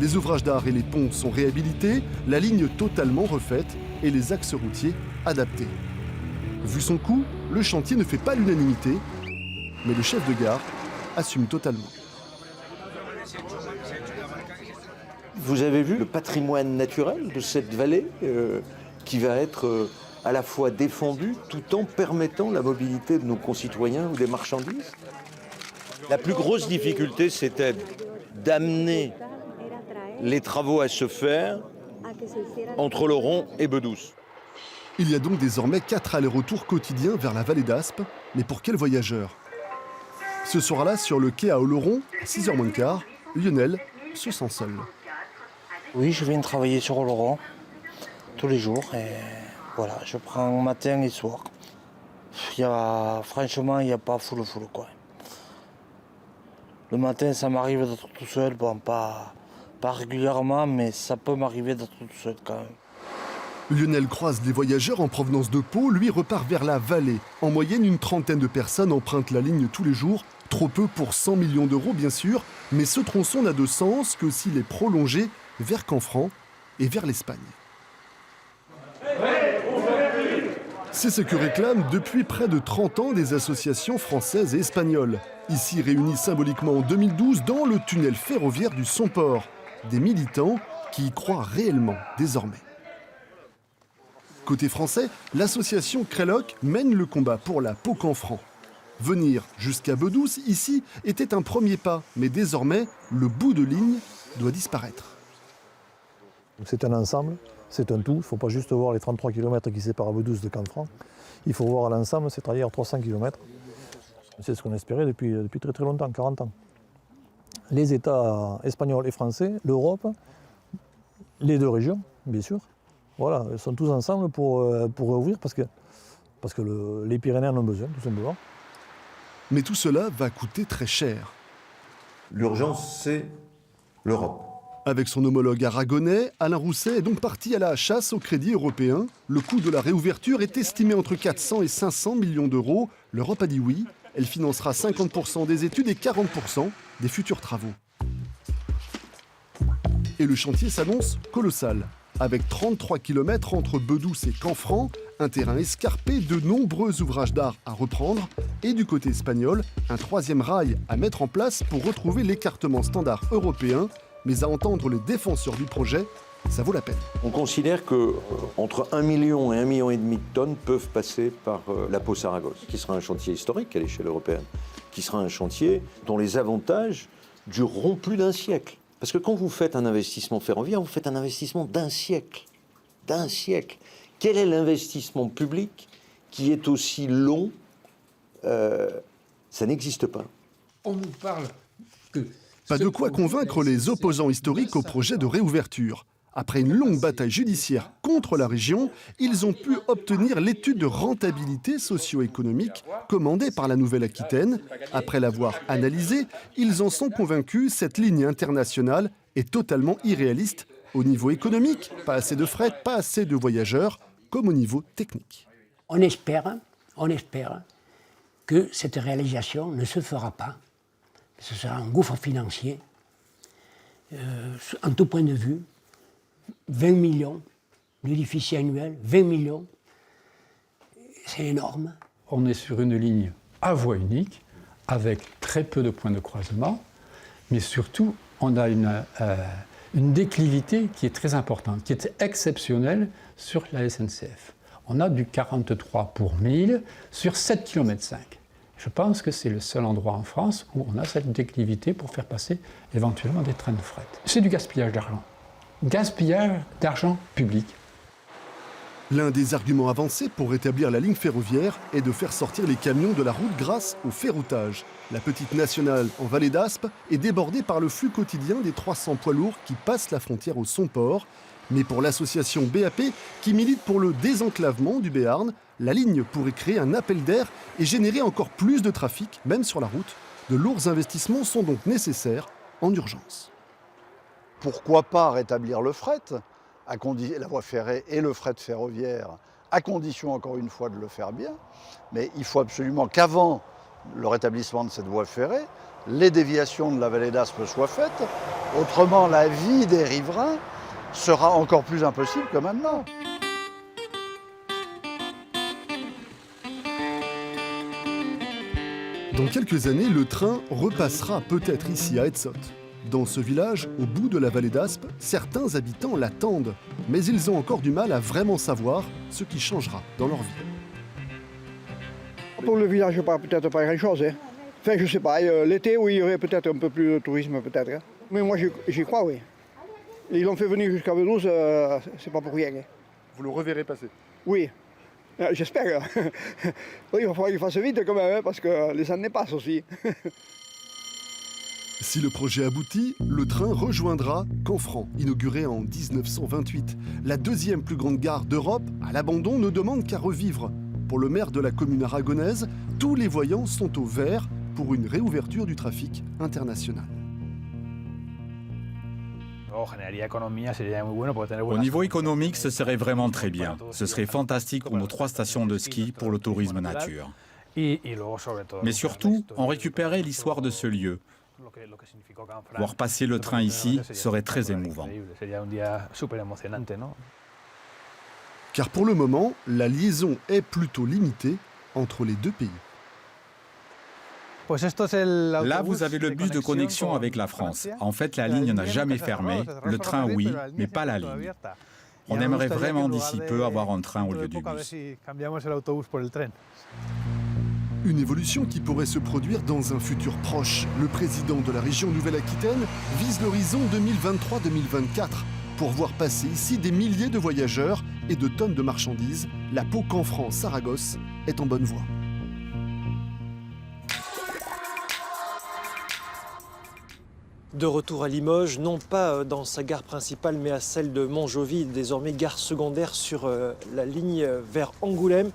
Les ouvrages d'art et les ponts sont réhabilités, la ligne totalement refaite et les axes routiers adaptés. Vu son coût, le chantier ne fait pas l'unanimité, mais le chef de gare assume totalement. Vous avez vu le patrimoine naturel de cette vallée qui va être à la fois défendu tout en permettant la mobilité de nos concitoyens ou des marchandises. La plus grosse difficulté, c'était d'amener les travaux à se faire entre Oloron et Bedouce. Il y a donc désormais 4 allers-retours quotidiens vers la vallée d'Aspe, mais pour quels voyageurs? Ce soir-là, sur le quai à Oloron, à 6h moins le quart, Lionel se sent seul. Oui, je viens travailler sur Oloron tous les jours et voilà, je prends matin et soir. Franchement, il n'y a pas full quoi. Le matin, ça m'arrive d'être tout seul, bon, pas régulièrement, mais ça peut m'arriver d'être tout seul quand même. Lionel croise les voyageurs en provenance de Pau, lui repart vers la vallée. En moyenne, une trentaine de personnes empruntent la ligne tous les jours. Trop peu pour 100 millions d'euros, bien sûr, mais ce tronçon n'a de sens que s'il est prolongé vers Canfranc et vers l'Espagne. C'est ce que réclament depuis près de 30 ans des associations françaises et espagnoles. Ici réunies symboliquement en 2012 dans le tunnel ferroviaire du Somport. Des militants qui y croient réellement désormais. Côté français, l'association Créloc mène le combat pour la Pau-Canfranc. Venir jusqu'à Bedouce, ici, était un premier pas, mais désormais, le bout de ligne doit disparaître. C'est un ensemble, c'est un tout. Il ne faut pas juste voir les 33 km qui séparent Bedouce de Canfranc. Il faut voir l'ensemble, c'est-à-dire 300 km. C'est ce qu'on espérait depuis très très longtemps, 40 ans. Les États espagnols et français, l'Europe, les 2 régions, bien sûr. Voilà, ils sont tous ensemble pour ouvrir parce que les Pyrénées en ont besoin, tout simplement. Mais tout cela va coûter très cher. L'urgence, c'est l'Europe. Avec son homologue aragonais, Alain Rousset est donc parti à la chasse au crédit européen. Le coût de la réouverture est estimé entre 400 et 500 millions d'euros. L'Europe a dit oui. Elle financera 50% des études et 40% des futurs travaux. Et le chantier s'annonce colossal. Avec 33 km entre Bedouce et Canfranc, un terrain escarpé, de nombreux ouvrages d'art à reprendre, et du côté espagnol, un troisième rail à mettre en place pour retrouver l'écartement standard européen. Mais à entendre les défenseurs du projet, ça vaut la peine. On considère qu'entre 1 million et 1,5 million de tonnes peuvent passer par la Pau Saragosse, qui sera un chantier historique à l'échelle européenne, qui sera un chantier dont les avantages dureront plus d'un siècle. Parce que quand vous faites un investissement ferroviaire, vous faites un investissement d'un siècle. D'un siècle. Quel est l'investissement public qui est aussi long? Ça n'existe pas. On nous parle que... Pas de quoi convaincre les opposants historiques au projet de réouverture. Après une longue bataille judiciaire contre la région, ils ont pu obtenir l'étude de rentabilité socio-économique commandée par la Nouvelle-Aquitaine. Après l'avoir analysée, ils en sont convaincus, cette ligne internationale est totalement irréaliste. Au niveau économique, pas assez de fret, pas assez de voyageurs, comme au niveau technique. On espère que cette réalisation ne se fera pas. Ce sera un gouffre financier, en tout point de vue. 20 millions de déficit annuel, 20 millions, c'est énorme. On est sur une ligne à voie unique, avec très peu de points de croisement, mais surtout, on a une déclivité qui est très importante, qui est exceptionnelle sur la SNCF. On a du 43 pour 1000 sur 7,5 km. Je pense que c'est le seul endroit en France où on a cette déclivité pour faire passer éventuellement des trains de fret. C'est du gaspillage d'argent. Gaspillage d'argent public. L'un des arguments avancés pour rétablir la ligne ferroviaire est de faire sortir les camions de la route grâce au ferroutage. La petite nationale en Vallée d'Aspe est débordée par le flux quotidien des 300 poids lourds qui passent la frontière au Somport. Mais pour l'association BAP, qui milite pour le désenclavement du Béarn, la ligne pourrait créer un appel d'air et générer encore plus de trafic, même sur la route. De lourds investissements sont donc nécessaires en urgence. Pourquoi pas rétablir le fret, la voie ferrée et le fret ferroviaire, à condition encore une fois de le faire bien. Mais il faut absolument qu'avant le rétablissement de cette voie ferrée, les déviations de la vallée d'Aspe soient faites. Autrement, la vie des riverains sera encore plus impossible que maintenant. Dans quelques années, le train repassera peut-être ici à Etzoth. Dans ce village, au bout de la vallée d'Aspe, certains habitants l'attendent, mais ils ont encore du mal à vraiment savoir ce qui changera dans leur vie. Pour le village, peut-être pas grand-chose. Hein. Enfin, je sais pas, l'été, oui, il y aurait peut-être un peu plus de tourisme, peut-être. Hein. Mais moi, j'y crois, oui. Ils l'ont fait venir jusqu'à Bedouce, c'est pas pour rien. Hein. Vous le reverrez passer? Oui, j'espère. Oui, il va falloir qu'il fasse vite quand même, hein, parce que les années passent aussi. Si le projet aboutit, le train rejoindra Canfranc, inauguré en 1928. La deuxième plus grande gare d'Europe, à l'abandon, ne demande qu'à revivre. Pour le maire de la commune aragonaise, tous les voyants sont au vert pour une réouverture du trafic international. Au niveau économique, ce serait vraiment très bien. Ce serait fantastique pour nos 3 stations de ski pour le tourisme nature. Mais surtout, on récupérait l'histoire de ce lieu. Voir passer le train ici serait très émouvant. Car pour le moment, la liaison est plutôt limitée entre les deux pays. Là, vous avez le bus de connexion avec la France. En fait, la ligne n'a jamais fermé. Le train, oui, mais pas la ligne. On aimerait vraiment d'ici peu avoir un train au lieu du bus. Une évolution qui pourrait se produire dans un futur proche. Le président de la région Nouvelle-Aquitaine vise l'horizon 2023-2024 pour voir passer ici des milliers de voyageurs et de tonnes de marchandises. La Pau Canfranc-Saragosse est en bonne voie. De retour à Limoges, non pas dans sa gare principale, mais à celle de Montjoly, désormais gare secondaire sur la ligne vers Angoulême.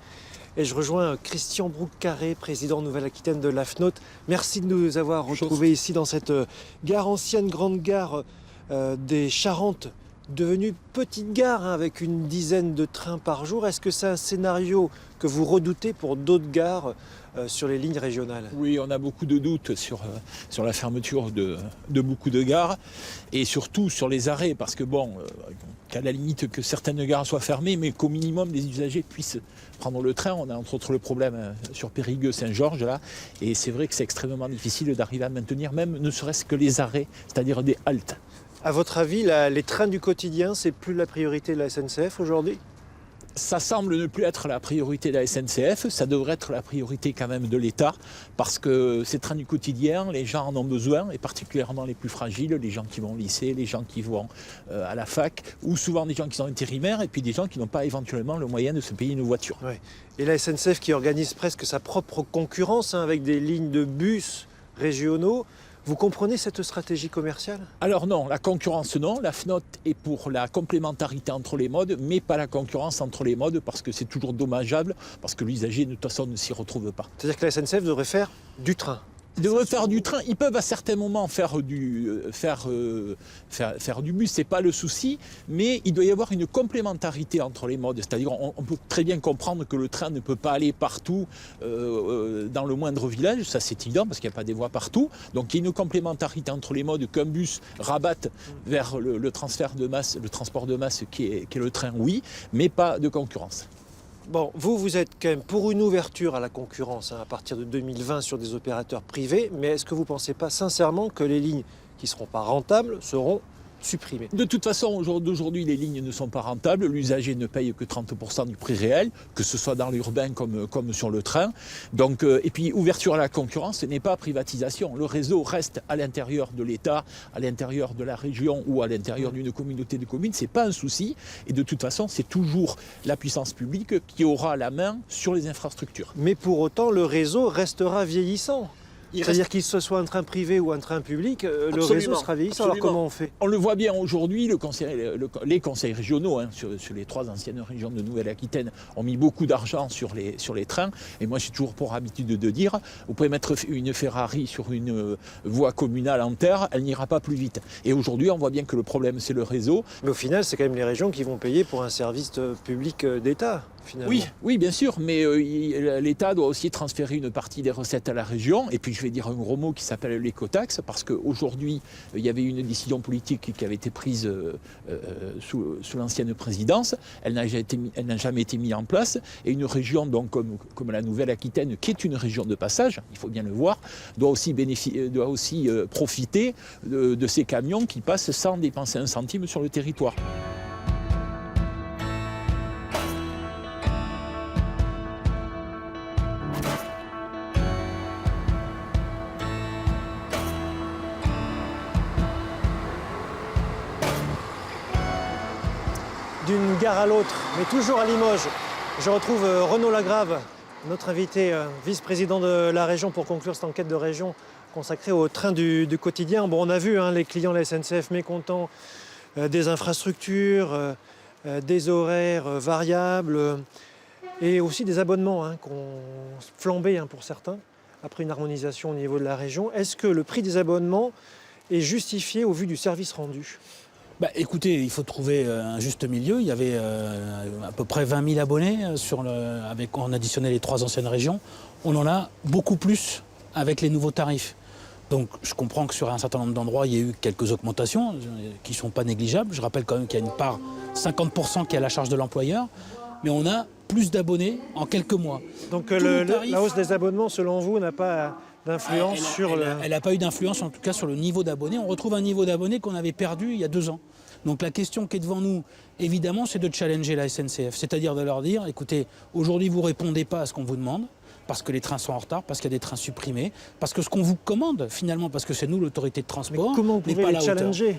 Et je rejoins Christian Broucaré, président Nouvelle-Aquitaine de l'AFNOT. Merci de nous avoir retrouvés ici dans cette gare ancienne, grande gare des Charentes, devenue petite gare avec une dizaine de trains par jour. Est-ce que c'est un scénario que vous redoutez pour d'autres gares sur les lignes régionales? Oui, on a beaucoup de doutes sur la fermeture de beaucoup de gares et surtout sur les arrêts parce que qu'à la limite que certaines gares soient fermées mais qu'au minimum les usagers puissent prendre le train. On a entre autres le problème sur Périgueux-Saint-Georges là et c'est vrai que c'est extrêmement difficile d'arriver à maintenir même ne serait-ce que les arrêts, c'est-à-dire des haltes. À votre avis, les trains du quotidien, c'est plus la priorité de la SNCF aujourd'hui? Ça semble ne plus être la priorité de la SNCF, ça devrait être la priorité quand même de l'État, parce que ces trains du quotidien, les gens en ont besoin, et particulièrement les plus fragiles, les gens qui vont au lycée, les gens qui vont à la fac, ou souvent des gens qui sont intérimaires, et puis des gens qui n'ont pas éventuellement le moyen de se payer une voiture. Ouais. Et la SNCF qui organise presque sa propre concurrence avec des lignes de bus régionaux. Vous comprenez cette stratégie commerciale? Alors non, la concurrence non, la FNOT est pour la complémentarité entre les modes, mais pas la concurrence entre les modes parce que c'est toujours dommageable, parce que l'usager de toute façon ne s'y retrouve pas. C'est-à-dire que la SNCF devrait faire du train? Ils devraient faire du train, ils peuvent à certains moments faire du bus, c'est pas le souci, mais il doit y avoir une complémentarité entre les modes. C'est-à-dire on peut très bien comprendre que le train ne peut pas aller partout dans le moindre village, ça c'est évident parce qu'il n'y a pas des voies partout. Donc il y a une complémentarité entre les modes qu'un bus rabatte vers le transfert de masse, le transport de masse qui est le train, oui, mais pas de concurrence. Bon, vous êtes quand même pour une ouverture à la concurrence à partir de 2020 sur des opérateurs privés, mais est-ce que vous ne pensez pas sincèrement que les lignes qui ne seront pas rentables seront supprimées? De toute façon, d'aujourd'hui, les lignes ne sont pas rentables. L'usager ne paye que 30% du prix réel, que ce soit dans l'urbain comme sur le train. Donc, et puis, ouverture à la concurrence, ce n'est pas privatisation. Le réseau reste à l'intérieur de l'État, à l'intérieur de la région ou à l'intérieur d'une communauté de communes. Ce n'est pas un souci. Et de toute façon, c'est toujours la puissance publique qui aura la main sur les infrastructures. Mais pour autant, le réseau restera vieillissant. C'est-à-dire qu'il se soit un train privé ou un train public, le réseau sera vieillissant. Alors comment on fait? On le voit bien aujourd'hui, les conseils régionaux sur les 3 anciennes régions de Nouvelle-Aquitaine ont mis beaucoup d'argent sur les trains. Et moi j'ai toujours pour habitude de dire, vous pouvez mettre une Ferrari sur une voie communale en terre, elle n'ira pas plus vite. Et aujourd'hui on voit bien que le problème c'est le réseau. Mais au final c'est quand même les régions qui vont payer pour un service public d'État. Oui, bien sûr, mais l'État doit aussi transférer une partie des recettes à la région. Et puis je vais dire un gros mot qui s'appelle l'écotaxe, parce qu'aujourd'hui, il y avait une décision politique qui avait été prise sous l'ancienne présidence. Elle n'a jamais été mise en place. Et une région donc, comme la Nouvelle-Aquitaine, qui est une région de passage, il faut bien le voir, doit aussi profiter de ces camions qui passent sans dépenser un centime sur le territoire. D'une gare à l'autre, mais toujours à Limoges, je retrouve Renaud Lagrave, notre invité, vice-président de la région, pour conclure cette enquête de région consacrée au train du quotidien. Bon, on a vu les clients de la SNCF mécontents des infrastructures, des horaires variables et aussi des abonnements qui ont flambé pour certains après une harmonisation au niveau de la région. Est-ce que le prix des abonnements est justifié au vu du service rendu? Écoutez, il faut trouver un juste milieu. Il y avait à peu près 20 000 abonnés on additionnait les 3 anciennes régions. On en a beaucoup plus avec les nouveaux tarifs. Donc je comprends que sur un certain nombre d'endroits, il y a eu quelques augmentations qui ne sont pas négligeables. Je rappelle quand même qu'il y a une part 50% qui est à la charge de l'employeur. Mais on a plus d'abonnés en quelques mois. Donc la hausse des abonnements, selon vous, n'a pas d'influence sur le... Elle n'a pas eu d'influence, en tout cas, sur le niveau d'abonnés. On retrouve un niveau d'abonnés qu'on avait perdu il y a 2 ans. Donc la question qui est devant nous, évidemment, c'est de challenger la SNCF. C'est-à-dire de leur dire, écoutez, aujourd'hui, vous ne répondez pas à ce qu'on vous demande, parce que les trains sont en retard, parce qu'il y a des trains supprimés, parce que ce qu'on vous commande, finalement, parce que c'est nous, l'autorité de transport, mais comment vous pouvez les challenger?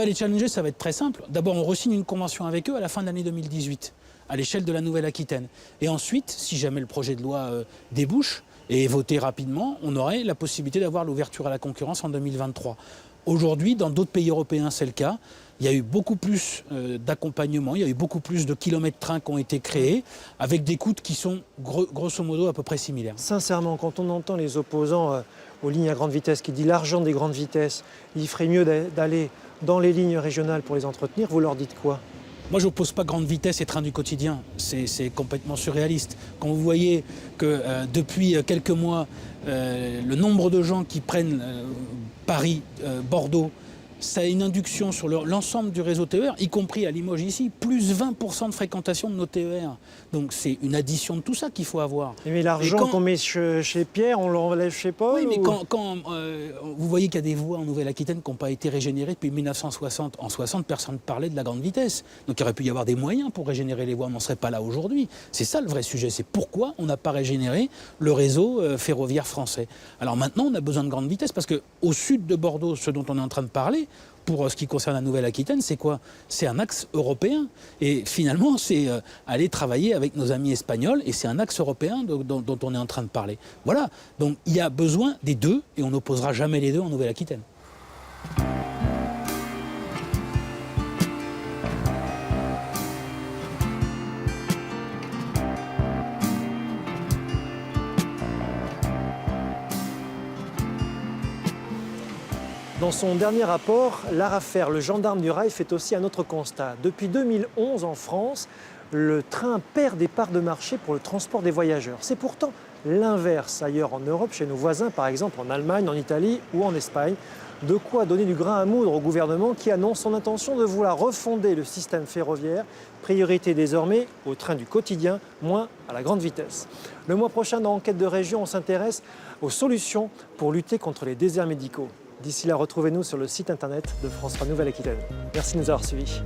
Les challenger, ça va être très simple. D'abord, on re-signe une convention avec eux à la fin de l'année 2018, à l'échelle de la Nouvelle-Aquitaine. Et ensuite, si jamais le projet de loi débouche, et voté rapidement, on aurait la possibilité d'avoir l'ouverture à la concurrence en 2023. Aujourd'hui, dans d'autres pays européens, c'est le cas. Il y a eu beaucoup plus d'accompagnement, il y a eu beaucoup plus de kilomètres train qui ont été créés, avec des coûts qui sont grosso modo à peu près similaires. Sincèrement, quand on entend les opposants aux lignes à grande vitesse qui disent l'argent des grandes vitesses, il ferait mieux d'aller dans les lignes régionales pour les entretenir, vous leur dites quoi? Moi, je n'oppose pas grande vitesse et train du quotidien. C'est complètement surréaliste. Quand vous voyez que depuis quelques mois, le nombre de gens qui prennent Paris, Bordeaux, ça a une induction sur l'ensemble du réseau TER, y compris à Limoges ici, plus 20% de fréquentation de nos TER. Donc c'est une addition de tout ça qu'il faut avoir. Mais l'argent qu'on met chez Pierre, on l'enlève chez Paul? Oui, mais quand vous voyez qu'il y a des voies en Nouvelle-Aquitaine qui n'ont pas été régénérées depuis 1960. En 60, personne ne parlait de la grande vitesse. Donc il aurait pu y avoir des moyens pour régénérer les voies, on n'en serait pas là aujourd'hui. C'est ça le vrai sujet, c'est pourquoi on n'a pas régénéré le réseau ferroviaire français. Alors maintenant, on a besoin de grande vitesse parce qu'au sud de Bordeaux, ce dont on est en train de parler, pour ce qui concerne la Nouvelle-Aquitaine, c'est quoi? C'est un axe européen. Et finalement, c'est aller travailler avec nos amis espagnols, et c'est un axe européen dont on est en train de parler. Voilà. Donc il y a besoin des deux, et on n'opposera jamais les deux en Nouvelle-Aquitaine. Dans son dernier rapport, l'ARAFER, le gendarme du rail, fait aussi un autre constat. Depuis 2011, en France, le train perd des parts de marché pour le transport des voyageurs. C'est pourtant l'inverse ailleurs en Europe, chez nos voisins, par exemple en Allemagne, en Italie ou en Espagne. De quoi donner du grain à moudre au gouvernement qui annonce son intention de vouloir refonder le système ferroviaire. Priorité désormais au train du quotidien, moins à la grande vitesse. Le mois prochain, dans Enquête de région, on s'intéresse aux solutions pour lutter contre les déserts médicaux. D'ici là, retrouvez-nous sur le site internet de France 3 Nouvelle-Aquitaine. Merci de nous avoir suivis.